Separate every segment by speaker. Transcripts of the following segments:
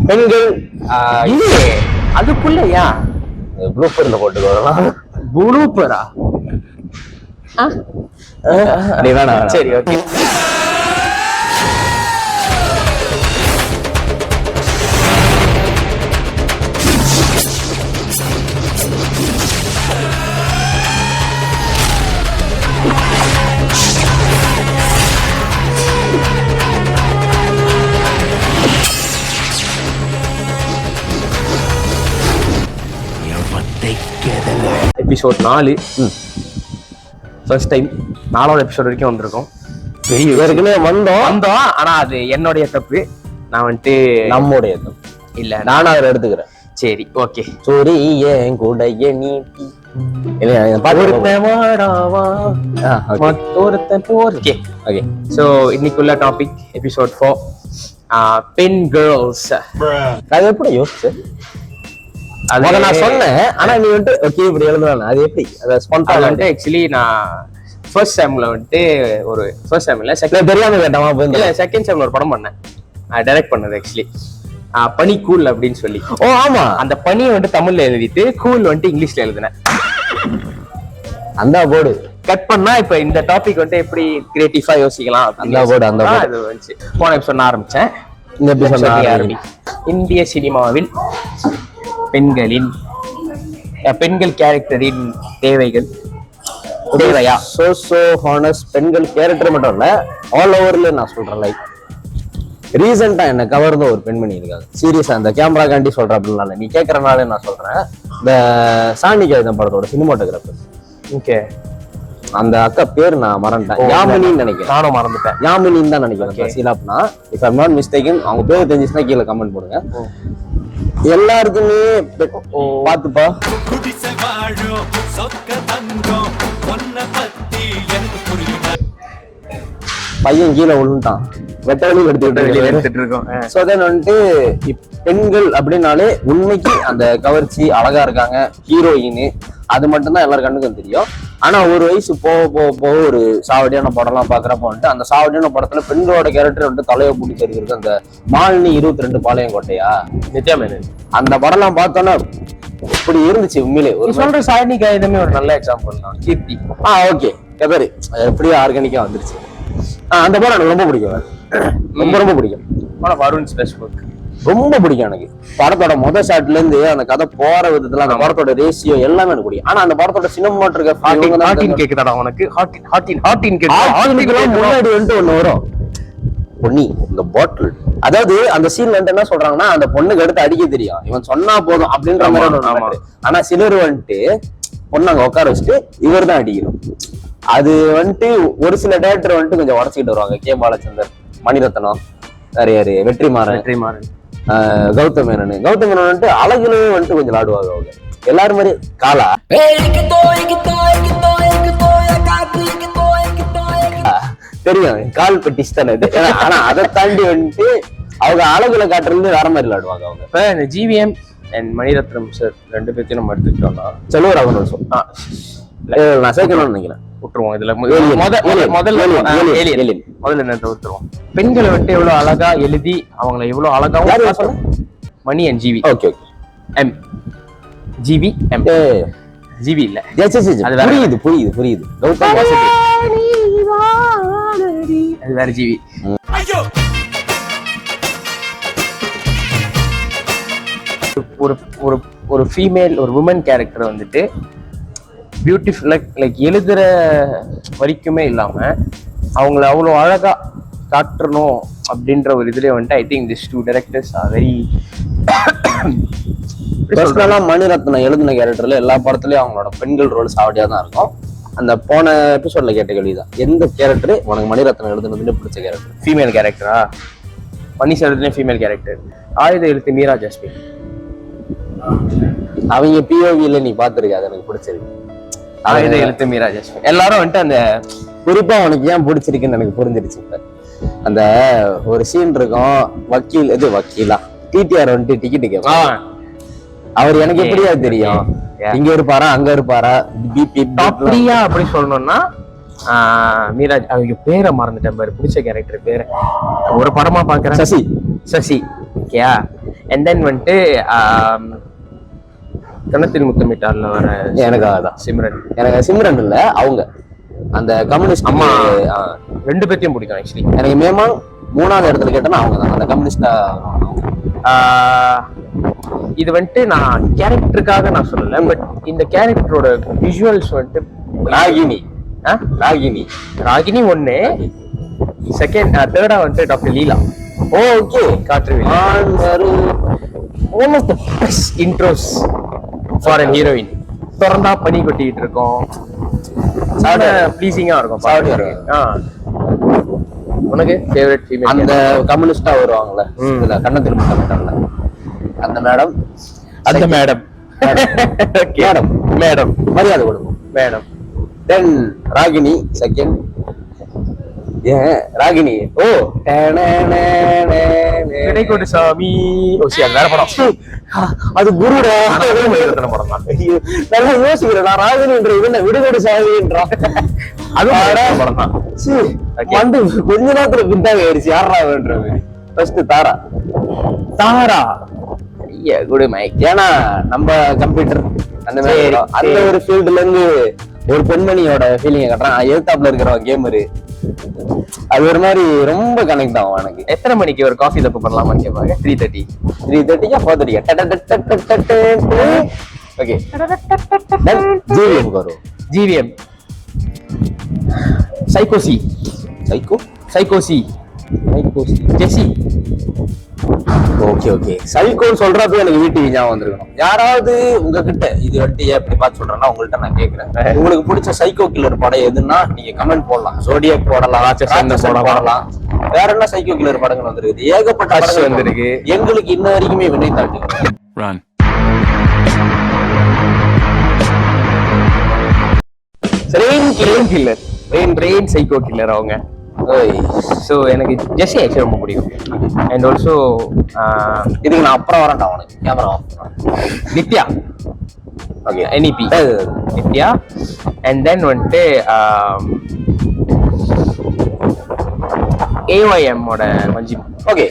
Speaker 1: பெண்கள்
Speaker 2: அதுக்குள்ளயா
Speaker 1: ப்ளூப்பர்ல போட்டுக்கலாம்.
Speaker 2: ப்ளூப்பரா?
Speaker 1: நீ வேணாம்.
Speaker 2: சரி, ஓகே. எபிசோட் 4 ஃபர்ஸ்ட் டைம் 4வது எபிசோட் வரைக்கும் வந்திருக்கோம்.
Speaker 1: ஏற்கனவே வந்தோம்.
Speaker 2: ஆனா அது என்னுடைய தப்பு. நான் வந்துட்டு
Speaker 1: நம்முடைய
Speaker 2: இல்ல,
Speaker 1: நானும் அதில் எடுத்துக்கிறேன்.
Speaker 2: சரி, ஓகே.
Speaker 1: சோரி ஏன் கூட நீ
Speaker 2: இன்னைக்குள்ள டாபிக் எபிசோட் 4 பென் கேர்ள்ஸ்.
Speaker 1: அது எப்படி யோசிச்சு
Speaker 2: அதை
Speaker 1: நான் சொன்னேன். ஆனா நீ வந்துட்டு ஓகே இப்படி எழுதுறானே அது எப்படி?
Speaker 2: அது வந்துட்டு ஆக்சுவலி நான் ஃபர்ஸ்ட் செம்ல வந்துட்டு ஒரு ஃபர்ஸ்ட் செம்ல
Speaker 1: தெரியாம கேட்டமா
Speaker 2: இல்ல செகண்ட் செம்ல ஒரு படம் பண்ணேன். டைரக்ட் பண்ணது ஆக்சுவலி பனி கூல் அப்படின்னு சொல்லி.
Speaker 1: ஓ ஆமா,
Speaker 2: அந்த பனி வந்துட்டு தமிழ்ல எழுதிட்டு கூல் வந்துட்டு இங்கிலீஷ்ல எழுதினேன்.
Speaker 1: அந்த போர்டு
Speaker 2: கட் பண்ணா இப்ப இந்த டாபிக் வந்துட்டு எப்படி கிரியேட்டிவா யோசிக்கலாம்
Speaker 1: அந்த போர்டு
Speaker 2: இது வந்துச்சு. போன எபிசோட் ஆரம்பிச்சேன்.
Speaker 1: இந்த எபிசோட்
Speaker 2: இந்திய சினிமாவில் பெண்கள் கேரக்டரின் தேவையா?
Speaker 1: சோ ஹானஸ்ட் பெண்கள் கேரக்டர் மட்டும் இல்ல, ஆல் ஓவர்ல நான் சொல்றேன். லைக் ரீசெண்டா என்ன கவர்ந்த ஒரு பெண்மணி இருக்காங்க. சீரியஸா அந்த கேமரா காண்டி சொல்ற அப்படின்னால நீ கேட்கறனால நான் சொல்றேன். இந்த சாண்டிகேதன் படத்தோட சினிமாட்டோகிராஃபர்.
Speaker 2: ஓகே,
Speaker 1: அந்த அக்கா பேர் நான் மறந்துட்டேன். யாமினின்னு நினைக்கிறேன்.
Speaker 2: நானும் மறந்துட்டேன்.
Speaker 1: யாமினின்னு தான் நினைக்கிறேன். சீலாப்னா if I am not mistaken. அவங்க பேர் தெரிஞ்சுச்சுன்னா கீழே கமெண்ட் போடுங்க. எல்லாருக்குமே பாத்துப்பா. பையன் கீழே விழுந்துட்டான். வெட்டவெளியில் எடுத்துட்டு இருக்கோம். சோ தென் வந்துட்டு பெண்கள் அப்படின்னாலே உண்மைக்கு அந்த கவர்ச்சி அழகா இருக்காங்க, ஹீரோயின், அது மட்டும்தான் எல்லாரும் கண்ணுக்கும் தெரியும். ஆனா ஒரு வயசு போக போக போக ஒரு சாவடியான படம் எல்லாம் பாக்குறப்ப வந்துட்டு அந்த சாவடியான படத்துல பெண்களோட கேரக்டர் வந்துட்டு தலையை பிடிச்சி இருக்கு. அந்த மாலினி 22 பாளையம் கோட்டையா,
Speaker 2: நித்யா மேனன்,
Speaker 1: அந்த படம் எல்லாம் பார்த்தோன்னா இப்படி இருந்துச்சு உண்மையிலே. ஒரு சொல்ற
Speaker 2: சாயனிகாயுதமே ஒரு நல்ல எக்ஸாம்பிள் தான். கீர்த்தி
Speaker 1: ஓகே கபரு எப்படியோ ஆர்கானிக்கா வந்துருச்சு. அந்த படம் எனக்கு ரொம்ப பிடிக்கும். ரொம்ப பிடிக்கும்.
Speaker 2: வருண் ஸ்பெஷல்
Speaker 1: ரொம்ப பிடிக்கும் எனக்கு. படத்தோட முதல் ஷாட்ல இருந்து அந்த கதை போற விதத்துல அந்த படத்தோட ரேஷியோ எல்லாமே எனக்கு பிடிக்கும். ஆனா அந்த படத்தோட சினிமாட்டோகிராஃபி
Speaker 2: கேக்குதாடா உனக்கு?
Speaker 1: முன்னாடி வந்துட்டு ஒண்ணு வரும், பொன்னி இந்த பாட்டில். அதாவது அந்த சீன்ல வந்துட்டு என்ன சொல்றாங்கன்னா, அந்த பொண்ணுக்கு எடுத்து அடிக்க தெரியும், இவன் சொன்னா போதும் அப்படின்ற மாதிரி. ஆனா சிலர் வந்துட்டு பொண்ணு அங்க உட்கார வச்சுட்டு இவர் தான் அடிக்கணும். அது வந்துட்டு ஒரு சில டேரக்டர் வந்துட்டு கொஞ்சம் உடச்சிக்கிட்டு வருவாங்க. கே பாலச்சந்தர், மணிரத்னம், வேற யாரு, வெற்றிமாறன், கௌதம் மேனன் வந்துட்டு அழகுல வந்துட்டு கொஞ்சம் ஆடுவாங்க. அவங்க எல்லாரும் மாதிரி காலா தெரியும், கால் பெட்டிஸ் தானே இது. ஆனா அதை தாண்டி வந்துட்டு அவங்க அழகுல காட்டுறது வேற மாதிரி விளையாடுவாங்க. அவங்க
Speaker 2: இப்ப ஜிவிஎம் அண்ட் மணிரத்னம் சார் 2 பேர்த்தையும் நம்ம எடுத்துக்கிட்டோம்னா
Speaker 1: செல்வர் அவன் நான் சேர்க்கணும்னு நினைக்கிறேன்.
Speaker 2: விட்டுருவோம். இதுல முதல்ல என்ன விட்டுருவோம். பெண்களை விட்டு எவ்வளவு அழகா எழுதி அவங்களை எவ்வளவு அழகா Mani and GV.
Speaker 1: Okay
Speaker 2: M GV M GV இல்ல,
Speaker 1: புரியுது.
Speaker 2: அது வேற ஜிவி. ஒரு ஃபீமேல், ஒரு உமன் கேரக்டர் வந்துட்டு பியூட்டிஃபுல் லைக் எழுதுற வரைக்குமே இல்லாம அவங்கள அவ்வளோ அழகா காட்டணும் அப்படின்ற ஒரு இதுல வந்துட்டு I think this 2 directors are very.
Speaker 1: Mani Ratnam எழுதின கேரக்டர்ல எல்லா படத்துலயும் அவங்களோட பெண்கள் ரோல் சாவடியா தான் இருக்கும். அந்த போன எபிசோட்ல கேட்ட கேள்விதான், எந்த கேரக்டர் உனக்கு மணிரத்னம் எழுதுனதுன்னு பிடிச்ச கேரக்டர்?
Speaker 2: ஃபீமேல் கேரக்டரா? பன்னீர்செல்வத்துலயும் ஃபீமேல் கேரக்டர். ஆயுத எழுத்து மீரா ஜாஸ்மின்.
Speaker 1: அவங்க பிஓவில நீ பாத்துருக்க, அது எனக்கு பிடிச்சிருக்கு.
Speaker 2: ஆயுத எழுத்து மீரா ஜாஸ்மின் எல்லாரும் வந்துட்டு அந்த
Speaker 1: குறிப்பா உனக்கு ஏன் பிடிச்சிருக்குன்னு எனக்கு புரிஞ்சிருச்சு. இப்ப அந்த ஒரு சீன் இருக்கும், வக்கீலா டிடிஆர் வந்துட்டு டிக்கெட் கேட்பான். அவர் எனக்கு எப்படியா தெரியும், இங்க இருப்பாரா அங்க இருப்பாரா,
Speaker 2: பிரியா அப்படி சொல்லணும்னா மீராஜ். அவங்க பேரை மறந்துட்டேன் பாரு, பிடிச்ச கேரக்டர் பேரு. ஒரு படமா பாக்குறேன், சசி. ஓகேயா, அண்ட் தென் வந்துட்டு கணத்தில் முத்தமிட்டார்ல வர
Speaker 1: எனக்கு அதான்
Speaker 2: சிம்ரன்.
Speaker 1: எனக்கு சிம்ரன் இல்ல, அவங்க அந்த கம்யூனிஸ்ட்
Speaker 2: அம்மா. ரெண்டு பேர்த்தையும் பிடிக்கும் ஆக்சுவலி.
Speaker 1: எனக்கு மேமான் 3வது இடத்துல கேட்டேன்னா அவங்க தான் அந்த கம்யூனிஸ்டா.
Speaker 2: இது வந்துட்டு நான் கேரக்டருக்காக நான் சொல்லல, பட் இந்த கேரக்டரோட விஷுவல்ஸ் வந்துட்டு
Speaker 1: ராகினி. ராகினி
Speaker 2: ராகினி ஒண்ணு, செகண்ட் தேர்டா வந்துட்டு doctor Leela.
Speaker 1: Okay,
Speaker 2: Kaatru one of the best intros for an heroine. திறந்தா பனி கொட்டிட்டு இருக்கோம், ப்ளீசிங்கா இருக்கும். உனக்கு ஃபேவரட் ஃபீமேல்
Speaker 1: அந்த கம்யூனிஸ்டா வருவாங்கல்ல இதுல கண்ணத்தில் முத்தமிட்டாங்கல்ல அந்த மேடம்.
Speaker 2: அந்த மேடம்
Speaker 1: மேடம்
Speaker 2: மேடம்
Speaker 1: மரியாதை கொடுக்கும்
Speaker 2: மேடம்.
Speaker 1: தென் ராகினி செகண்ட். ஏன் ராகினி? ஓ
Speaker 2: கிடைக்கோடு சாமி. அது வேற படம்,
Speaker 1: அது குருடா.
Speaker 2: படம் தான்.
Speaker 1: நல்லா யோசிக்கிறேன் நான். ராகினின்ற இது விடுகோடு சாமின்றான்.
Speaker 2: அது படம் தான்.
Speaker 1: வந்து கொஞ்ச நேரத்துல பின்தாக ஆயிடுச்சு. யாரா வேண்டது? ஃபர்ஸ்ட் தாரா.
Speaker 2: தாரா
Speaker 1: குட் மைக். ஏன்னா நம்ம கம்ப்யூட்டர் அந்த மாதிரி அந்த ஒரு ஃபீல்டுல இருந்து ஒரு பெண்மணியோட ஃபீலிங்க கட்டுறான். எழுத்தாப்புல இருக்கிறவன் கேமரு, அது ஒரு மாதிரி ரொம்ப கனெக்ட் ஆகும் எனக்கு.
Speaker 2: எத்தனை மணிக்கு ஒரு காஃபி தப்பு பண்ணலாமான்னு கேட்பாங்க. 3:30
Speaker 1: 3:30 4:30. ஓகே, ஜிவிஎம் வரும்.
Speaker 2: ஜிவிஎம் சைக்கோசி. சைக்கோசி ஜெசி.
Speaker 1: ஓகே ஓகே, சைக்கோன்னு சொல்றப்ப எனக்கு வீட்டுக்கு ஞாபகம் வந்திருக்கணும். யாராவது உங்ககிட்ட இது வந்துட்டு எப்படி பார்த்து சொல்றேன்னா உங்கள்கிட்ட நான் கேட்கிறேன், உங்களுக்கு பிடிச்ச சைக்கோ கில்லர் படம் எதுன்னா நீங்க கமெண்ட் போடலாம். ஜோடியாக் போடலாம், போடலாம். வேற என்ன சைக்கோ கில்லர் படங்கள் வந்திருக்கு? ஏகப்பட்ட படங்கள் வந்திருக்கு. எங்களுக்கு இன்ன வரைக்குமே வினை தாட்டு.
Speaker 2: ரெயின் சைக்கோ கில்லர் அவங்க. ஸோ எனக்கு ஜெஸ்ஸி ஆக்சுவலி ரொம்ப பிடிக்கும். அண்ட் ஆல்சோ
Speaker 1: இதுக்கு நான் அப்புறம் வரேன்டா உனக்கு camera off.
Speaker 2: Nithya. Okay, NEP Nithya. And then வந்துட்டு AYM ஓட மஞ்சிமா.
Speaker 1: ஓகே,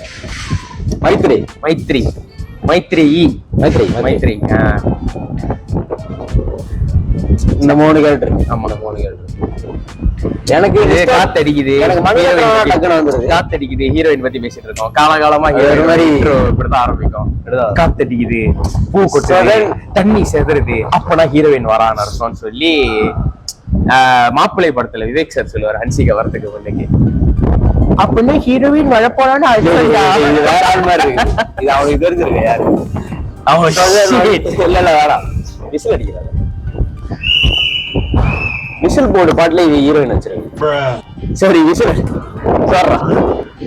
Speaker 1: மைத்ரி. இந்த 3 கேரக்டர்.
Speaker 2: ஆமா, 3 கேரக்டர்.
Speaker 1: எனக்கு
Speaker 2: காத்தடிக்குது, காத்தடிக்குது. ஹீரோயின் பத்தி பேசிட்டு இருக்கோம். காலகாலமா இப்படிதான் ஆரம்பிக்கும். காத்தடிக்குது, பூ கொட்டுது, தண்ணி செதறுது, அப்பனா ஹீரோயின் வரான்னு அர்த்தம்னு சொல்லி மாப்பிள்ளை படத்துல விவேக் சார் சொல்லுவார் ஹன்சிகா வரதுக்கு முன்னுக்கு. அப்படின்னா ஹீரோயின் வழப்போனான்னு
Speaker 1: வேற ஆள் மாதிரி இருக்கு. இது அவனுக்கு தெரிஞ்சிருக்கு யாரு அவன். இல்ல வேணாம், விசில் அடிக்கிறாங்க. விசில் போர்டு பாட்டுல இது ஹீரோயின் வச்சிருக்கு. சரி விசில் சொல்றா.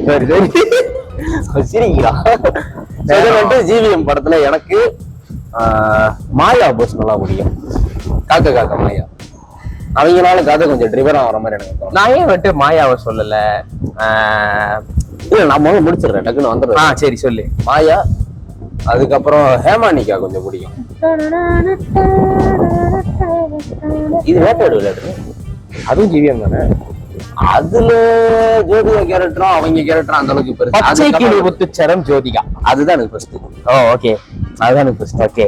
Speaker 1: சரி சிரிக்கிறா. ஜிவிஎம் படத்துல எனக்கு மாயா பர்சனலா பிடிக்கும். காக்க மாயா. அவங்களால கதை கொஞ்சம் ட்ரிவர் ஆகிற மாதிரி எனக்கு.
Speaker 2: நான் ஏன் வந்துட்டு மாயாவை சொல்லல?
Speaker 1: இல்ல நான் முதல்ல முடிச்சிடுறேன், டக்குன்னு வந்துடுறேன்.
Speaker 2: சரி சொல்லு.
Speaker 1: மாயா, அதுக்கப்புறம் ஹேமானிகா கொஞ்சம் பிடிக்கும். இது வேட்டையாடு விளையாடு, அதுவும் ஜிவிஎம் தானே. அதுல ஜோதிகா கேரக்டரும் அவங்க கேரக்டரும் அந்த அளவுக்கு பெருசு.
Speaker 2: முத்துச்சரம் ஜோதிகா
Speaker 1: அதுதான் எனக்கு ஃபர்ஸ்ட்.
Speaker 2: ஓகே, அதுதான் எனக்கு ஃபர்ஸ்ட். ஓகே,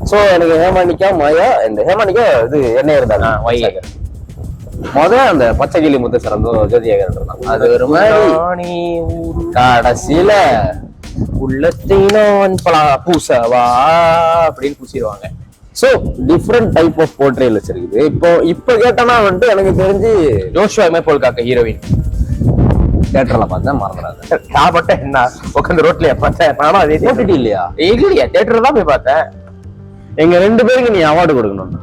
Speaker 1: சோ எனக்கு ஹேமானிகா, மாயா. இந்த ஹேமானிகா இது என்ன இருந்தாங்க அந்த பச்சை கிளி முத்துச்சரம் ஜோதிகா கேரக்டர் தான். அது ஒரு மாதிரி கடைசியில
Speaker 2: உள்ளத்தை நான் பூசவா அப்படின்னு பூசிடுவாங்க.
Speaker 1: So different type of portrayal வச்சிருக்குது. இப்போ கேட்டனா வந்துட்டு எனக்கு தெரிஞ்சு
Speaker 2: ஜோஷுவா போல் காக்க ஹீரோயின்
Speaker 1: தியேட்டர்ல பார்த்தேன், மறந்துடாத.
Speaker 2: நான் மட்டும் என்ன உட்காந்து ரோட்லயே பார்த்தேன். நானும் அதே
Speaker 1: ஓடிடி இல்லையா?
Speaker 2: இல்லையா, தியேட்டர்ல தான் போய் பார்த்தேன்.
Speaker 1: எங்க 2 பேருக்கு நீ அவார்டு கொடுக்கணும்.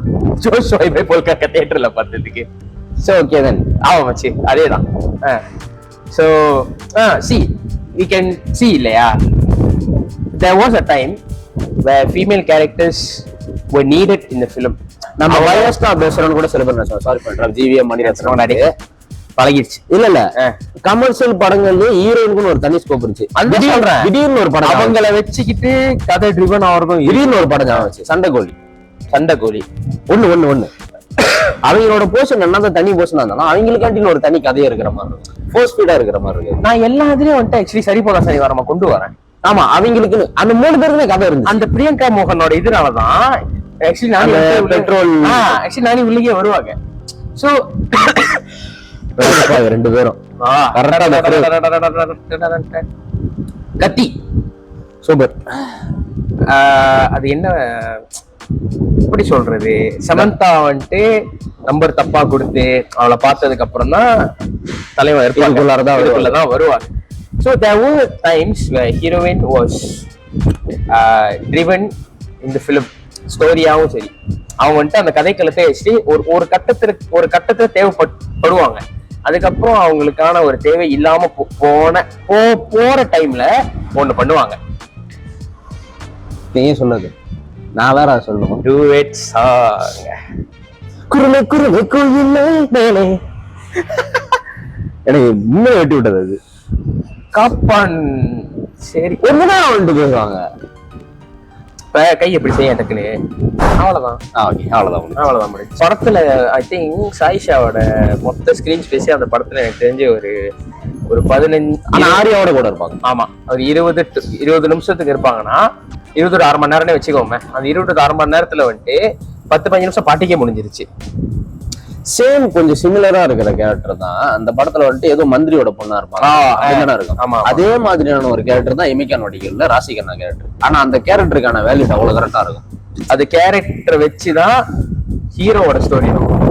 Speaker 2: ஜோஷுவா போல் காக்க தியேட்டர்ல பார்த்ததுக்கு.
Speaker 1: So okay then.
Speaker 2: ஆமா மச்சி, அதேதான். சோ we can see இல்லையா, there was a time where female characters were needed in the film.
Speaker 1: நம்ம வயஸ்டா பேசுறோம்னு கூட சில பேர் நான் சாரி பண்றேன். ஜிவிஎம் மணிரத்னம்
Speaker 2: பழகிடுச்சு.
Speaker 1: இல்ல கமர்ஷியல் படங்கள்ல ஹீரோயினுக்கு ஒரு தனி ஸ்கோப் இருந்துச்சு. திடீர்னு ஒரு படம்
Speaker 2: அவங்கள வச்சுக்கிட்டு கதை ட்ரிவன் ஆகிறதும்.
Speaker 1: திடீர்னு ஒரு படம் ஆச்சு, சண்டைக்கோழி. ஒண்ணு அவங்களோட போர்ஷன் என்ன தனி போர்ஷனா இருந்தாலும் அவங்களுக்காண்டி ஒரு தனி கதையா இருக்கிற மாதிரி இருக்கும், ஃபோர்ஸ் ஃபீடா இருக்கிற மாதிரி இருக்கு.
Speaker 2: நான் எல்லா இதுலயும் வந்துட்டு ஆக்சுவலி சரி போல சரி வரமா கொண்டு வரேன்.
Speaker 1: ஆமா அவங்களுக்கு அந்த 3 பேருக்குமே கதை இருந்து
Speaker 2: அந்த பிரியங்கா மோகனோட இதனாலதான் ஆக்சுவலி நானே
Speaker 1: பெட்ரோல்
Speaker 2: ஆக்சுவலி நானே உள்ளே வருவாங்க. சோ
Speaker 1: 2 பேரும்
Speaker 2: கத்தி
Speaker 1: சூப்பர்.
Speaker 2: அது என்ன எப்படி சொல்றது, சமந்தா வந்துட்டு நம்பர் தப்பா கொடுத்து அவளை பார்த்ததுக்கு அப்புறம் தான் தலைவன் இருப்பாங்க வருவாங்க. So there were times heroine was driven இந்த ஃபிலிம் ஸ்டோரியாவும் சரி, அவங்க வந்துட்டு அந்த கதைக்களத்தை வச்சு ஒரு கட்டத்துல தேவைப்படுவாங்க. அதுக்கப்புறம் அவங்களுக்கான ஒரு தேவை இல்லாம போற டைம்ல ஒண்ணு பண்ணுவாங்க.
Speaker 1: நீங்க சொன்னது நான் வேற சொல்லணும்.
Speaker 2: டூயட் சாங்
Speaker 1: குருளை குருளை கோயில்ல மேலே எனக்கு இன்னும் வெட்டி விட்டது அது.
Speaker 2: காப்பான் சரி
Speaker 1: ஒண்ணுதான் வந்துட்டு பேசுவாங்க.
Speaker 2: இப்ப கை எப்படி செய்ய டக்குன்னு அவ்வளவுதான். அவ்வளவுதான் முடியும். படத்துல ஐ திங்க் சாயிஷாவோட மொத்த ஸ்கிரீன் ஸ்பேஸ் அந்த படத்துல எனக்கு தெரிஞ்ச ஒரு 15
Speaker 1: ஆரியாவோட கூட இருப்பாங்க.
Speaker 2: ஆமா, ஒரு 20 நிமிஷத்துக்கு இருப்பாங்கன்னா 20 1/2 மணி நேரம்னே வச்சுக்கோமே. அந்த 20 1/2 மணி நேரத்துல வந்துட்டு 10-15 நிமிஷம் பாட்டிக்கே முடிஞ்சிருச்சு.
Speaker 1: சேம் கொஞ்சம் சிமிலரா இருக்கிற கேரக்டர் தான் அந்த படத்துல வந்துட்டு ஏதோ மந்திரியோட பொண்ணா இருப்பாங்க இருக்கும்.
Speaker 2: ஆமா,
Speaker 1: அதே மாதிரியான ஒரு கேரக்டர் தான் எமிகா நொடிகள்ல ராசிகண்ணா கேரக்டர். ஆனா அந்த கேரக்டருக்கான வேல்யூ அவ்வளவு கரெக்டா இருக்கும். அது
Speaker 2: கேரக்டரை வச்சுதான் ஹீரோவோட ஸ்டோரி இருக்கும்.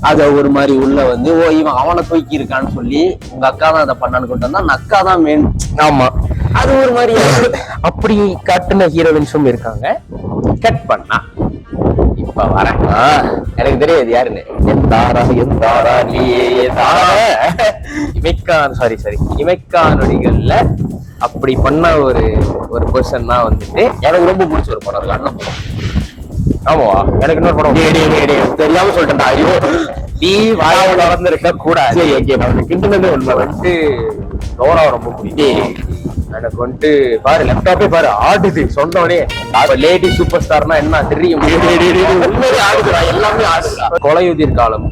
Speaker 1: அத ஒரு மாதிரி உள்ள வந்து இவன் அவனை தூக்கி இருக்கான்னு சொல்லி உங்க அக்கா தான் அதை பண்ணான்னு கொண்டு வந்தா அந்த அக்கா தான் மெயின்.
Speaker 2: ஆமா,
Speaker 1: அது ஒரு மாதிரி
Speaker 2: அப்படி காட்டுன ஹீரோயின்ஸும் இருக்காங்க. கட் பண்ணா இப்ப வரேன்,
Speaker 1: எனக்கு தெரியாது யாருன்னு.
Speaker 2: இமைக்கா நொடிகள்ல அப்படி பண்ண ஒரு பர்சன் தான் வந்துட்டு
Speaker 1: எனக்கு ரொம்ப பிடிச்ச ஒரு படம் இருக்கு அண்ணன் படம்.
Speaker 2: ஆமாவா, எனக்கு இன்னொரு படம்
Speaker 1: தெரியாம சொல்லிட்டேன். ஐயோ
Speaker 2: நீ வாயால வளர்ந்துருக்க கூடாது.
Speaker 1: கிண்டனே உண்மை
Speaker 2: வந்துட்டு டோரா ரொம்ப பிடிக்கும் எனக்கு வந்துட்டு. பாரு லேப்டாப்பே பாரு ஆடுது சொன்னோடனே. லேடி சூப்பர் ஸ்டார்னா என்ன தெரியும், ஆடுதுடா, எல்லாமே ஆடுதுடா. கொலையுதிர் காலம்,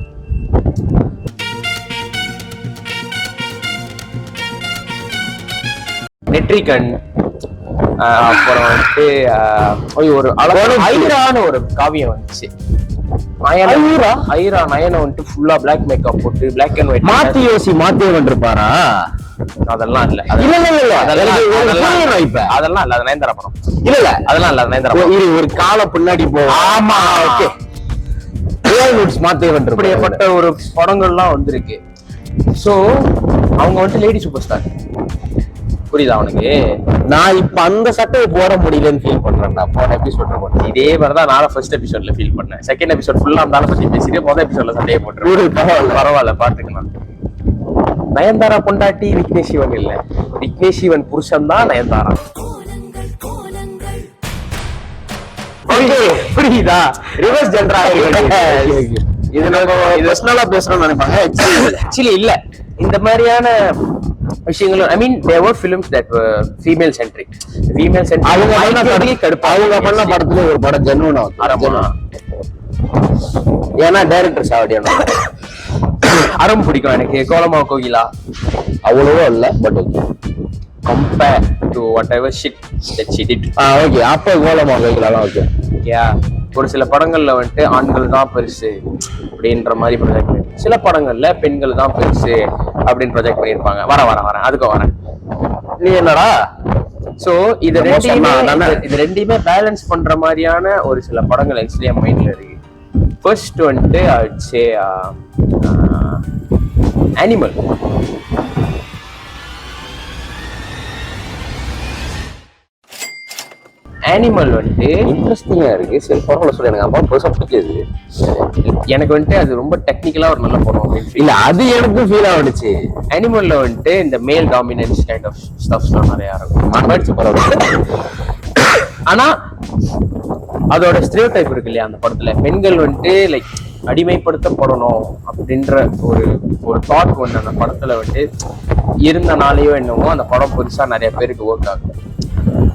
Speaker 2: நெட்ரிகன், அப்புறம் வந்துட்டு ஒரு அழகான ஒரு காவியம் வந்துச்சு ஐரா நயனை வந்துட்டு ஃபுல்லா பிளாக் மேக்கப் போட்டு பிளாக் அண்ட் ஒயிட்
Speaker 1: மாத்தி வந்திருப்பாரா?
Speaker 2: அதெல்லாம் இல்ல, அதெல்லாம் இல்ல, அது நயன்தாரா படம்.
Speaker 1: இல்ல
Speaker 2: அதெல்லாம் இல்ல, நயன்தாரா
Speaker 1: ஒரு கால பின்னாடி போகும்.
Speaker 2: ஆமா, ஓகே.
Speaker 1: மாத்தி வந்து
Speaker 2: இப்படிப்பட்ட ஒரு படங்கள்லாம் வந்திருக்கு. சோ அவங்க வந்துட்டு லேடி சூப்பர் ஸ்டார். புரியுதா அவனுக்கு?
Speaker 1: நான் இப்ப அந்த சட்டையை போட முடியலன்னு ஃபீல் பண்றேன்டா. போன எபிசோட்
Speaker 2: இதே மாதிரிதான் நானும் ஃபர்ஸ்ட் எபிசோட்ல ஃபீல் பண்ணேன். செகண்ட் எபிசோட் ஃபுல்லா அந்த பத்தி பேசிட்டு முதல் எபிசோட்ல சட்டையை போட்டுருக்கேன். பரவாயில்ல, பாத்துக்கலாம். நயன்தாரா பொண்டாட்டி விக்னேஷ் சிவன் இல்ல, விக்னேஷ் சிவன் புருஷன் தான் நயன்தாரா. புரியுதா? ரிவர்ஸ் ஜெண்டரா
Speaker 1: இது நம்ம பர்சனலா பேசணும்னு நினைப்பாங்க.
Speaker 2: ஆக்சுவலி இல்ல, இந்த மாதிரியான விஷயங்களும் I mean there were films that were female centric.
Speaker 1: அவங்க பண்ண படத்துல ஒரு படம் ஜென்வனா ஆரம்பமா. ஏன்னா டைரக்டர் சாவடியானோ
Speaker 2: அறம் பிடிக்கும் எனக்கு. கோலமா கோகிலா
Speaker 1: அவ்வளவோ இல்ல, but
Speaker 2: compare to what ever shit that she did.
Speaker 1: Okay, அப்ப கோலமா கோகிலாலாம் ஓகே.
Speaker 2: யா, ஒரு சில படங்கள்ல வந்துட்டு ஆண்கள் தான் பெருசு அப்படின்ற மாதிரி ப்ரொஜெக்ட் பண்ணி, சில படங்கள்ல பெண்கள் தான் பெருசு அப்படின்னு ப்ரொஜெக்ட் பண்ணியிருப்பாங்க. வரேன் அதுக்கு வரேன்.
Speaker 1: நீ என்னடா?
Speaker 2: சோ இது ரெண்டையுமே பேலன்ஸ் பண்ற மாதிரியான ஒரு சில படங்கள் ஆக்சுவலி என் மைண்ட்ல இருக்கு. ஃபர்ஸ்ட் வந்துட்டு I would say animal. Animal வந்துட்டு
Speaker 1: இன்ட்ரெஸ்டிங்கா இருக்கு. சரி பரவாயில்ல சொல்லி எனக்கு அப்பா பெருசா பிடிக்காது.
Speaker 2: எனக்கு வந்துட்டு அது ரொம்ப டெக்னிக்கலா ஒரு நல்ல படம்
Speaker 1: இல்ல, அது எனக்கு ஃபீல் ஆகிடுச்சு.
Speaker 2: அனிமல்ல வந்துட்டு இந்த மேல் டாமினன்ஸ் கைண்ட் ஆஃப் ஸ்டஃப்ஸ்லாம் நிறைய இருக்கும். பரவாயில்ல. ஆனா அதோட ஸ்டீரியோடைப் இருக்கு இல்லையா அந்த படத்துல, பெண்கள் வந்துட்டு லைக் அடிமைப்படுத்தப்படணும் அப்படின்ற ஒரு தாட் ஒன்று அந்த படத்துல வந்துட்டு இருந்தனாலேயோ என்னவோ அந்த படம் புதுசா நிறைய பேருக்கு ஒர்க் ஆகும்.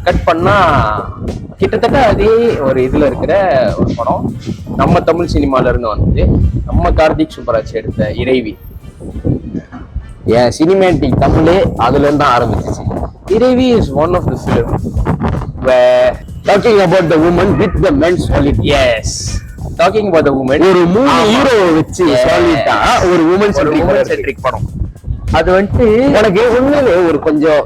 Speaker 2: கட் பண்ணா கிட்டத்தட்ட அதே ஒரு இதுல இருக்கிற ஒரு படம் நம்ம தமிழ் சினிமால இருந்து வந்தது. நம்ம கார்த்திக் சுப்பராஜ் எடுத்த இறைவி.
Speaker 1: சினிமேட்டிக் தமிழே அதுல இருந்து தான் ஆரம்பிச்சிச்சு.
Speaker 2: Iravi is one of the film where
Speaker 1: talking about the woman with the mens solid.
Speaker 2: yes, talking about the woman,
Speaker 1: ஒரு 3 ஹீரோ வச்சு சாலிட்டா ஒரு உமன்
Speaker 2: சென்ட்ரிக் படம். அது வந்துட்டு
Speaker 1: எனக்கு உண்மையிலே ஒரு கொஞ்சம்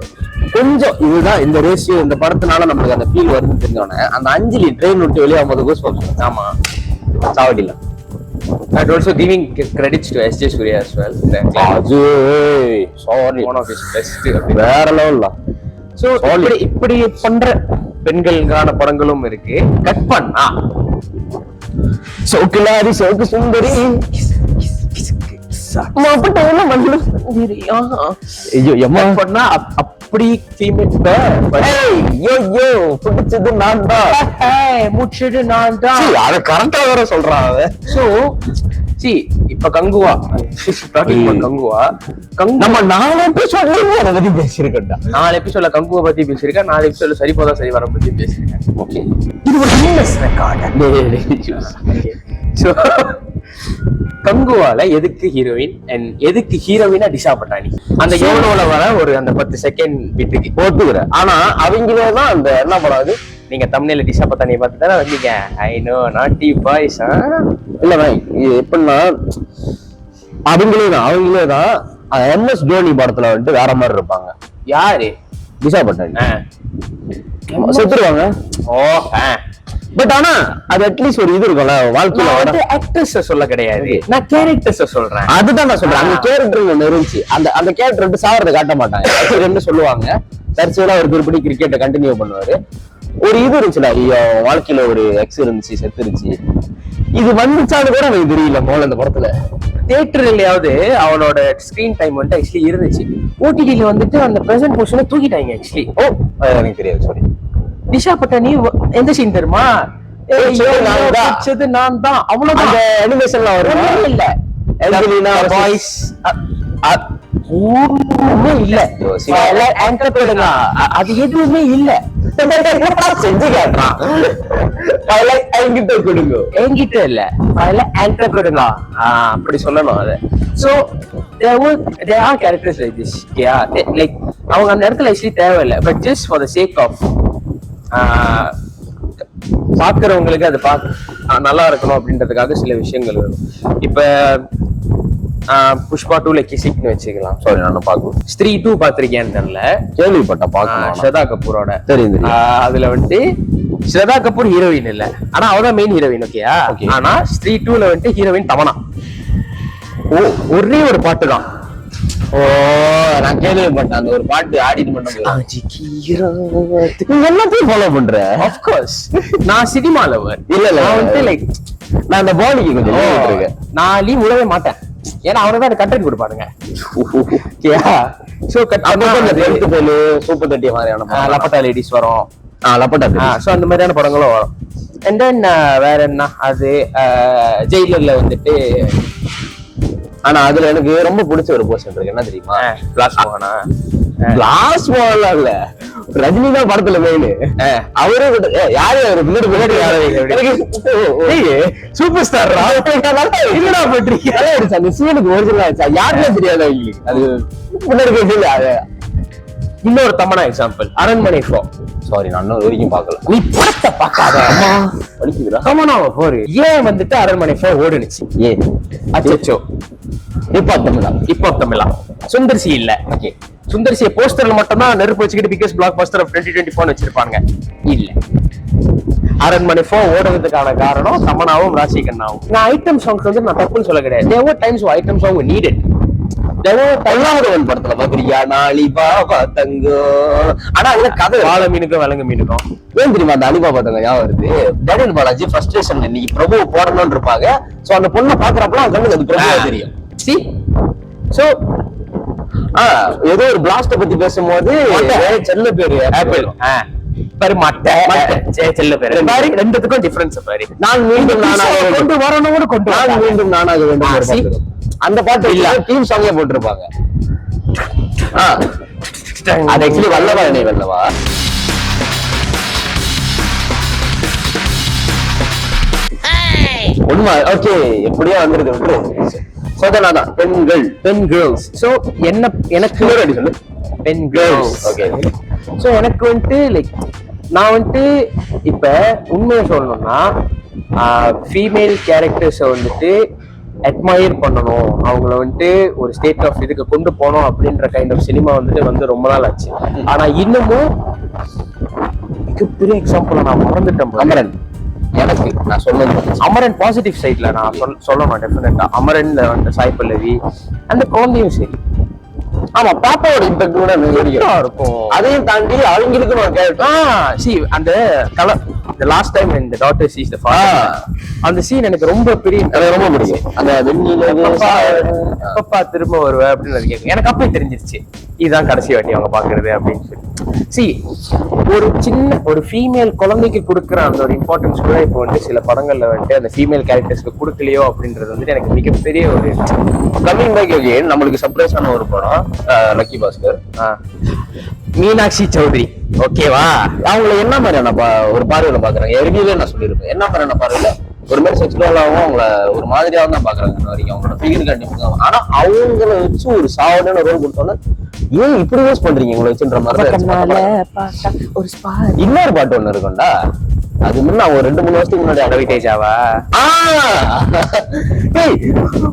Speaker 1: இதுதான் இந்த ரேஷியோ இந்த படத்தினால நமக்கு அந்த ஃபீல் வருதுன்னு தெரிஞ்சோன்னே அந்த அஞ்சலி ட்ரெயின் விட்டு வெளியே ஆகும்போது கோஸ்
Speaker 2: ஆமா
Speaker 1: சாவடில.
Speaker 2: and also giving credits to S.J. Surya as well.
Speaker 1: Sorry,
Speaker 2: one of his best.
Speaker 1: வேற லெவல்ல.
Speaker 2: சோ இப்படி பண்ற பெண்களுக்கான படங்களும் இருக்கு. கட் பண்ணா
Speaker 1: சோக்குலாரி சோக்கு சுந்தரி ஐயோ எம்மா
Speaker 2: பண்ணா அப்படி ஃபீமேல்
Speaker 1: பிடிச்சது நான் தான்,
Speaker 2: முடிச்சது நான் தான்.
Speaker 1: அத கரெக்டா வேற சொல்றான் அவன்.
Speaker 2: சோ சி இப்ப கங்குவா கங்குவா
Speaker 1: நம்ம 4 எபிசோட்ல அதை பத்தி பேசியிருக்கா.
Speaker 2: 4 எபிசோட்ல கங்குவா பத்தி பேசியிருக்கேன். 4 எபிசோட்ல சரி போதா சரி வர பத்தி பேசியிருக்கேன்.
Speaker 1: ஓகே,
Speaker 2: இது ஒரு கின்னஸ் ரெக்கார்ட். சோ கங்குவால எதுக்கு ஹீரோயின் அண்ட் எதுக்கு ஹீரோயினா டிஷா பட்டானி அந்த எவ்வளவுல வர ஒரு அந்த 10 செகண்ட் பிட்டுக்கு
Speaker 1: ஒத்துக்கிறேன். ஆனா அவங்களே தான் அந்த என்ன படாது.
Speaker 2: நீங்க தமிழ்ல டிஷா பட்டானியை பார்த்து தானே வந்தீங்க. ஐ நோ நாட்டி பாய்ஸ்.
Speaker 1: இல்ல இது எப்படின்னா அவங்களே தான் MS தோனி படத்துல வந்துட்டு வேற மாதிரி இருப்பாங்க.
Speaker 2: யாரு?
Speaker 1: டிஷா பட்டானி செத்துருவாங்க. பட் ஆனா அது அட்லீஸ்ட் ஒரு இது இருக்கும்ல வாழ்க்கையில.
Speaker 2: ஆக்டர்ஸ் சொல்ல கிடையாது, நான் கேரக்டர்ஸ் சொல்றேன்.
Speaker 1: அதுதான் நான் சொல்றேன். அந்த கேரக்டர் ஒண்ணு இருந்துச்சு. அந்த கேரக்டர் வந்து சாவறதை காட்ட மாட்டாங்க. சொல்லுவாங்க தற்செயலா ஒரு குறிப்பிட்ட கிரிக்கெட்டை கண்டினியூ பண்ணுவாரு. ஒரு இது இருந்துச்சுல, ஐயோ வாழ்க்கையில ஒரு எக்ஸ் இருந்துச்சு செத்துருச்சு, இது வந்துச்சான்னு கூட எனக்கு தெரியல. போல அந்த படத்துல
Speaker 2: தியேட்டர்லயாவது அவனோட ஸ்கிரீன் டைம் வந்துட்டு ஆக்சுவலி இருந்துச்சு. OTT-ல வந்துட்டு அந்த பிரசன்ட் போர்ஷனை தூக்கிட்டாங்க ஆக்சுவலி.
Speaker 1: எனக்கு தெரியாது, சாரி.
Speaker 2: டிஷா பட்டானி எந்த சீன் தெரியுமா? நான் தான் அவ்வளவு அந்த அனிமேஷன்ல வரும் இல்ல பாய்ஸ் இல்ல அது எதுவுமே இல்ல.
Speaker 1: செஞ்சு காட்டுறான்.
Speaker 2: என்கிட்ட இல்ல ஆங்கர் கொடுங்க அப்படி சொல்லணும். அது so there are characters like this. Yeah, like அவங்க அந்த இடத்துல ஆக்சுவலி தேவையில்லை. But just for the sake of பாக்குறவங்களுக்கு அது நல்லா இருக்கணும் அப்படின்றதுக்காக சில விஷயங்கள் வரும். இப்ப புஷ்பா 2ல கிசிக்னு வச்சுக்கலாம்.
Speaker 1: சாரி, நான் பார்க்கணும்.
Speaker 2: ஸ்திரீ 2 பாத்திருக்கேன்னு தெரியல,
Speaker 1: கேள்விப்பட்ட பார்க்கணும்.
Speaker 2: ஸ்ரதா கபூரோட
Speaker 1: தெரியும்.
Speaker 2: அதுல வந்துட்டு ஸ்ரதா கபூர் ஹீரோயின் இல்ல, ஆனா அவதான் மெயின் ஹீரோயின். ஓகேயா? ஆனா ஸ்திரீ 2ல வந்துட்டு ஹீரோயின் தமனா. ஒரே ஒரு பாட்டு தான்.
Speaker 1: நான் கேள்விப்பட்டேன். அந்த ஒரு பாட்டு ஆடிட்டு மட்டும் எல்லாத்தையும் ஃபாலோ பண்ற.
Speaker 2: ஆஃப் கோர்ஸ் நான் சினிமா லவர்.
Speaker 1: இல்ல
Speaker 2: நான் வந்துட்டு லைக்
Speaker 1: நான் அந்த பாடிக்கு கொஞ்சம்
Speaker 2: நான் லீவ் விடவே மாட்டேன். ஏன்னா அவனை தான் கண்டென்ட் கொடுப்பாருங்க.
Speaker 1: சூப்பர் தட்டிய மாதிரியான
Speaker 2: லப்பட்டா லேடிஸ் வரும்.
Speaker 1: லப்பட்டா
Speaker 2: சோ அந்த மாதிரியான படங்களும் வரும். அண்ட் தென் வேற என்ன, அது ஜெயிலர்ல வந்துட்டு.
Speaker 1: ஆனா அதுல எனக்கு ரொம்ப பிடிச்ச ஒரு போர்ஷன் இருக்கு. என்ன தெரியுமா?
Speaker 2: பிளாஸ் மோகனா.
Speaker 1: பிளாஸ் மோகனா இல்ல, ரஜினி தான் படத்துல மெயின். அவரே யாரு சூப்பர் ஸ்டார் இல்லடா பண்றீங்க. அந்த சீனுக்கு ஒரிஜினல் ஆச்சு, யாருமே தெரியாது அவங்களுக்கு. அது முன்னாடி
Speaker 2: இன்னொரு தமனா எக்ஸாம்பிள் அரண்மனை 4.
Speaker 1: சாரி, நான் இன்னும் வரைக்கும் பார்க்கல.
Speaker 2: நீ படத்தை பார்க்காத. அம்மா
Speaker 1: வலிக்குதுடா.
Speaker 2: தமனாவை போரு. ஏன் வந்துட்டு அரண்மனை 4 ஓடுனுச்சு? அச்சோ இப்போ தமிழா சுந்தர்சி இல்ல. ஓகே, சுந்தர்சிய போஸ்டர்ல மட்டும் தான் நெருப்பு வச்சுக்கிட்டு பிகஸ்ட் பிளாக் பஸ்டர் ஆஃப் 2024 வச்சிருப்பாங்க. இல்ல, அரண்மனை 4 ஓடுறதுக்கான காரணம் தமனாவும் ராசிகண்ணாவும். நான் ஐட்டம் சாங்ஸ் வந்து நான் தப்புன்னு சொல்ல கிடையாது. there were times where item song were needed.
Speaker 1: பல்லாவதவன் படத்துல பாக்குறியா அலிபாபா தங்கோ. ஆனா அதுல கதை
Speaker 2: வாழ மீனுக்கும் விலங்கு மீனுக்கும்
Speaker 1: ஏன் தெரியுமா அந்த அலிபாபா தங்கம் ஞாபகம் வருது? டேனியல் பாலாஜி ஃப்ரஸ்ட்ரேஷன் இன்னைக்கு பிரபு போடணும்னு இருப்பாங்க. சோ அந்த பொண்ணை பாக்குறப்பலாம் கண்ணுக்கு அது பிரபுவா தெரியும்.
Speaker 2: சி சோ
Speaker 1: ஏதோ ஒரு பிளாஸ்ட பத்தி பேசும்போது செல்ல பேரு ஆப்பிள்
Speaker 2: பாரு மட்டை செல்ல பேரு பாரு, ரெண்டுத்துக்கும் டிஃபரன்ஸ் பாரு.
Speaker 1: நான் மீண்டும் நானாக
Speaker 2: கொண்டு வரணும்னு கொண்டு
Speaker 1: நான் மீண்டும் நானாக வேண்டும். அந்த பாட்டு இல்ல டீம் சாங்கே போட்டிருப்பாங்க. அது ஆக்சுவலி வல்லவா என்னை வல்லவா. உண்மை. ஓகே, எப்படியோ வந்துருது விட்டு. சோதனாதான் பெண்கள்.
Speaker 2: சோ என்ன எனக்கு
Speaker 1: சொல்லு பெண் கேர்ள்ஸ். ஓகே,
Speaker 2: ஸோ எனக்கு வந்துட்டு லைக் நான் வந்துட்டு இப்ப உண்மையை சொல்லணும்னா ஃபீமேல் கேரக்டர்ஸை வந்துட்டு அட்மயர் பண்ணணும், அவங்கள வந்துட்டு ஒரு ஸ்டேட் ஆஃப் இதுக்கு கொண்டு போனோம் அப்படின்ற கைண்ட் ஆஃப் சினிமா வந்துட்டு ரொம்ப நாள் ஆச்சு. ஆனா இன்னமும் மிகப்பெரிய எக்ஸாம்பிள் நான் மறந்துட்டேன். அமரன்
Speaker 1: எனக்கு நான் சொல்லுங்க
Speaker 2: அமரன் பாசிட்டிவ் சைட்ல நான் சொல்லணும் டெஃபினட்டா. அமரன்ல வந்து சாய் பல்லவி அந்த குழந்தையும் சரி,
Speaker 1: ஆமா பாப்பாவோட இம்பாக்ட் கூட
Speaker 2: இருக்கும்.
Speaker 1: அதையும் தாண்டி அவங்களுக்கு நான்
Speaker 2: கேட்டேன் அந்த கலர் லாஸ்ட் டைம் இந்த டாட்டர் சீஸ் அந்த சீன் எனக்கு ரொம்ப ரொம்ப பிடிக்கும். அந்த வெண்ணிலப்பா திரும்ப வருவேன் அப்படின்னு கேட்கும். எனக்கு அப்பவே தெரிஞ்சிருச்சு இதுதான் கடைசி வாட்டி அவங்க பாக்குறது அப்படின்னு சொல்லி. சி ஒரு சின்ன ஒரு ஃபீமேல் குழந்தைக்கு கொடுக்குற அந்த ஒரு இம்பார்ட்டன்ஸ் கூட இப்போ வந்து சில படங்கள்ல வந்துட்டு அந்த ஃபீமேல் கேரக்டர்ஸ்க்கு கொடுக்கலையோ அப்படின்றது வந்துட்டு எனக்கு மிகப்பெரிய ஒரு
Speaker 1: கம்மிங் பேக் அகைன். நம்மளுக்கு சர்ப்ரைஸான ஒரு படம் லக்கி பாஸ்கர்,
Speaker 2: மீனாட்சி சௌத்ரி. ஓகேவா,
Speaker 1: அவங்கள என்ன மாதிரியான ஒரு பார்வையில பாக்குறாங்க? ரிவ்யூல நான் சொல்லியிருப்பேன் என்ன மாதிரியான பார்வையில ஒரு மாதிரி செக்சுவலாகவும் அவங்கள ஒரு மாதிரியாவும் தான் பாக்குறாங்க இன்ன வரைக்கும். அவங்களோட ஃபிகர் கண்டிப்பா, ஆனா அவங்கள வச்சு ஒரு சாவடான ரோல் கொடுத்தோன்னா ஏன் இப்படி யூஸ் பண்றீங்க உங்களை வச்சுன்ற மாதிரி. இன்னொரு பாட்டு ஒண்ணு இருக்கும்டா, அது முன்ன ஒரு 2-3 வருஷத்துக்கு முன்னாடி அட்வர்டைஸாவா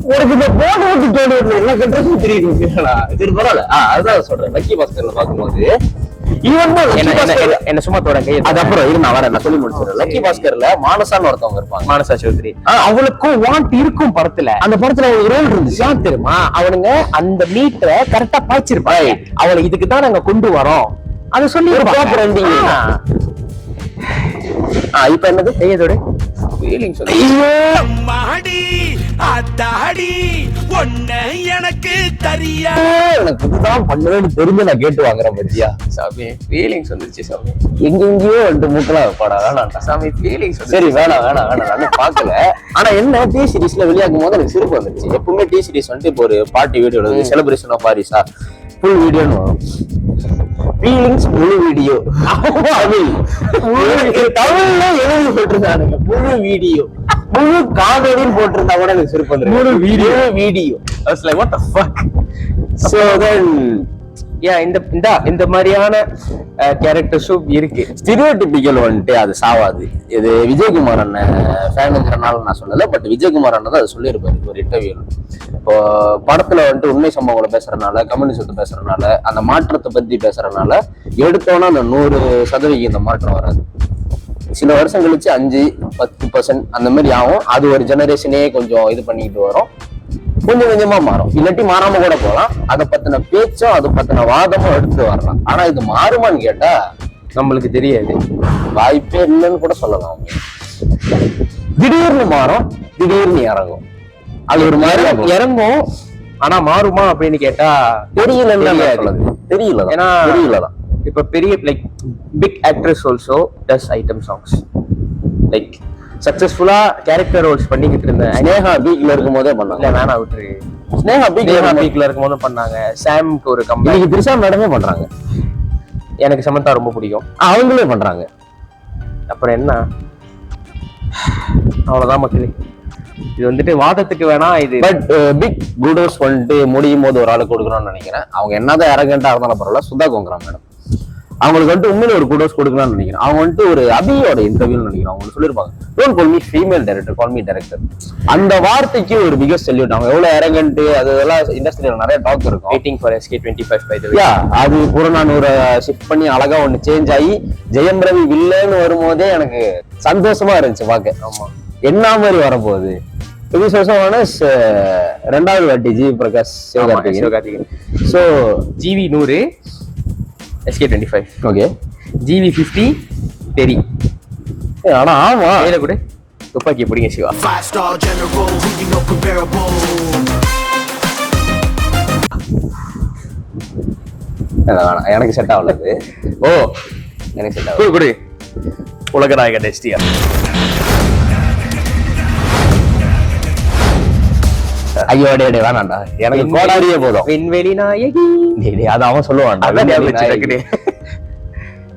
Speaker 1: உனக்கு இந்த போன ஓட்டு தோணு என்ன கட்டுறது தெரியுது. சரி பரவாயில்ல, அதுதான் சொல்றேன். லக்கி பாஸ்கர்ல பாக்கும்போது
Speaker 2: என்ன சும்மா தொடங்க,
Speaker 1: அது அப்புறம் இரு நான் வரேன், நான் சொல்லி முடிச்சிடுறேன். லக்கி பாஸ்கர்ல மானசான்னு ஒருத்தவங்க இருப்பாங்க,
Speaker 2: மானசா சௌத்ரி. அவளுக்கும் வாண்ட் இருக்கும் படத்துல.
Speaker 1: அந்த படத்துல ஒரு ரோல் இருந்துச்சு,
Speaker 2: ஏன் தெரியுமா? அவனுங்க அந்த மீட்டரை கரெக்டா பாய்ச்சிருப்பாங்க. அவளை இதுக்கு தான் நாங்க கொண்டு வரோம் அதை சொல்லி
Speaker 1: இப்ப என்னது கையதோட
Speaker 2: ஃபீலிங்ஸ்
Speaker 3: எனக்கு தெரியா,
Speaker 1: எனக்கு இதுதான் பண்ணணும்னு தெரிஞ்சு நான் கேட்டு வாங்குறேன் பத்தியா.
Speaker 2: சாமி ஃபீலிங்ஸ் வந்துருச்சு சாமி.
Speaker 1: எங்கெங்கயோ வந்து மூக்கலாம் வைப்பாடா. வேணாம்
Speaker 2: சாமி ஃபீலிங்ஸ்.
Speaker 1: சரி வேணாம் நான் பாக்கல. ஆனா என்ன டி சீரீஸ்ல வெளியாகும் போது எனக்கு சிரிப்பு வந்துருச்சு. எப்பவுமே டி சீரீஸ் வந்துட்டு இப்போ ஒரு பார்ட்டி வீடியோ செலிப்ரேஷன் ஆஃப் பாரிஸா ஃபுல் வீடியோன்னு வரும். ஃபீலிங்ஸ் முழு வீடியோ தமிழ்ல எழுதி போட்டிருந்தானுங்க. முழு வீடியோ முழு காதலின்னு போட்டிருந்தா கூட எனக்கு சிரிப்பு வந்துரும். முழு video
Speaker 2: what the fuck.
Speaker 1: so then
Speaker 2: இந்த மாதிரியான கேரக்டர்ஸும் இருக்கு.
Speaker 1: ஸ்டீரியோடிபிக்கல் வந்துட்டு அது சாவாது. இது விஜயகுமார் அண்ணன் ஃபேனுங்கிறனால நான் சொல்லல, பட் விஜயகுமார் அண்ணன் தான் அதை சொல்லியிருப்பாரு ஒரு இன்டர்வியூல. இப்போ படத்துல வந்துட்டு உண்மை சம்பவங்களை பேசுறதுனால, கம்யூனிசத்தை பேசுறதுனால, அந்த மாற்றத்தை பத்தி பேசுறதுனால எடுத்தோன்னா அந்த 100% மாற்றம் வராது. சில வருஷம் கழிச்சு 5-10% அந்த மாதிரி ஆகும். அது ஒரு ஜெனரேஷனே கொஞ்சம் இது பண்ணிட்டு வரும், கொஞ்சம் கொஞ்சமா மாறும். இல்லாட்டி மாறாம கூட போகலாம். அதை பத்தின பேச்சும் அதை பத்தின வாதமும் எடுத்துட்டு வரலாம். ஆனா இது மாறுமான்னு கேட்டா
Speaker 2: நம்மளுக்கு தெரியாது,
Speaker 1: வாய்ப்பே இல்லைன்னு கூட சொல்லலாம். திடீர்னு மாறும், திடீர்னு இறங்கும். அது ஒரு மாதிரி
Speaker 2: இறங்கும். ஆனா மாறுமா அப்படின்னு கேட்டா
Speaker 1: தெரியல. ஏன்னா தெரியலதான்.
Speaker 2: இப்ப பெரிய like big actress also does item songs. Like சக்சஸ்ஃபுல்லா கேரக்டர் ரோல்ஸ் பண்ணிக்கிட்டு இருந்தேன்.
Speaker 1: ஸ்னேகா பீக்ல இருக்கும் போதே பண்ணாங்க.
Speaker 2: இல்ல வேணா விட்டுரு.
Speaker 1: ஸ்னேகா
Speaker 2: பீக்ல இருக்கும் போது பண்ணாங்க. சாம்க்கு ஒரு
Speaker 1: கம்பெனி பெருசா மேடமே பண்றாங்க.
Speaker 2: எனக்கு சமந்தா ரொம்ப பிடிக்கும்,
Speaker 1: அவங்களே பண்றாங்க.
Speaker 2: அப்புறம் என்ன, அவ்வளவுதான் மக்களே. இது வந்துட்டு வாதத்துக்கு வேணா இது.
Speaker 1: பட் பிக் குடோஸ் வந்துட்டு முடியும் போது ஒரு ஆளுக்கு கொடுக்கணும்னு நினைக்கிறேன். அவங்க என்னதான் அரகண்டா இருந்தாலும் பரவாயில்ல. சுதா கோங்கரா மேடம் அவங்களுக்கு வந்துட்டு உண்மையில ஒரு குடோஸ் கொடுக்கலாம்னு நினைக்கிறேன். அவங்க வந்துட்டு ஒரு அபியோட இன்டர்வியூ நினைக்கிறேன். அவங்க சொல்லியிருப்பாங்க, don't call me female director, call me director. அந்த வார்த்தைக்கு ஒரு பிகஸ்ட் செல்யூட். அவங்க எவ்வளவு அரகண்ட், அதெல்லாம் இண்டஸ்ட்ரியில நிறைய டாக் இருக்கும்.
Speaker 2: Waiting for SK25 by the way.
Speaker 1: அது புறநானூரை ஷிஃப்ட் பண்ணி அழகா ஒண்ணு சேஞ்ச் ஆகி ஜெயம் ரவி வில்லன்னு வரும்போதே எனக்கு சந்தோஷமா இருந்துச்சு பார்க்க.
Speaker 2: ஆமா,
Speaker 1: என்ன மாதிரி வரப்போகுது. ரெண்டாவது வாட்டி G Prakash Sivakarthikeyan. So
Speaker 2: GV 100 SK25,
Speaker 1: okay.
Speaker 2: GV 50 தெரி.
Speaker 1: ஆனா ஆமா
Speaker 2: கையில கூட துப்பாக்கி பிடிங்க சிவா.
Speaker 1: எனக்கு செட் ஆகலது.
Speaker 2: ஓ
Speaker 1: எனக்கு செட் ஆகல.
Speaker 2: குடு உலகநாயகன் STR.
Speaker 1: ஐயோ டே வேணாண்டா, எனக்கு கோடாரியே போதும்.
Speaker 2: விண்வெளி நாயகி
Speaker 1: அது அவன் சொல்லுவான்.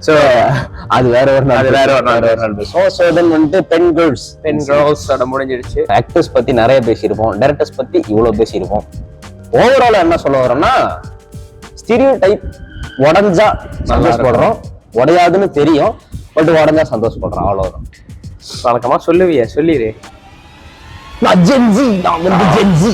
Speaker 2: சோ
Speaker 1: அது வேற ஒரு நாள். சோ தென் வந்துட்டு பென் கேர்ள்ஸ்
Speaker 2: முடிஞ்சிருச்சு.
Speaker 1: ஆக்டர்ஸ் பத்தி நிறைய பேசியிருப்போம், டைரக்டர்ஸ் பத்தி இவ்வளவு பேசியிருப்போம். ஓவரால் என்ன சொல்ல வரோம்னா, ஸ்டீரியோ டைப் உடஞ்சா சந்தோஷப்படுறோம், உடையாதுன்னு தெரியும், பட் உடஞ்சா சந்தோஷப்படுறோம், அவ்வளவுதான்.
Speaker 2: வழக்கமா சொல்லுவிய, சொல்லிடு.
Speaker 1: நான் ஜென்சி, நான் வந்து ஜென்சி.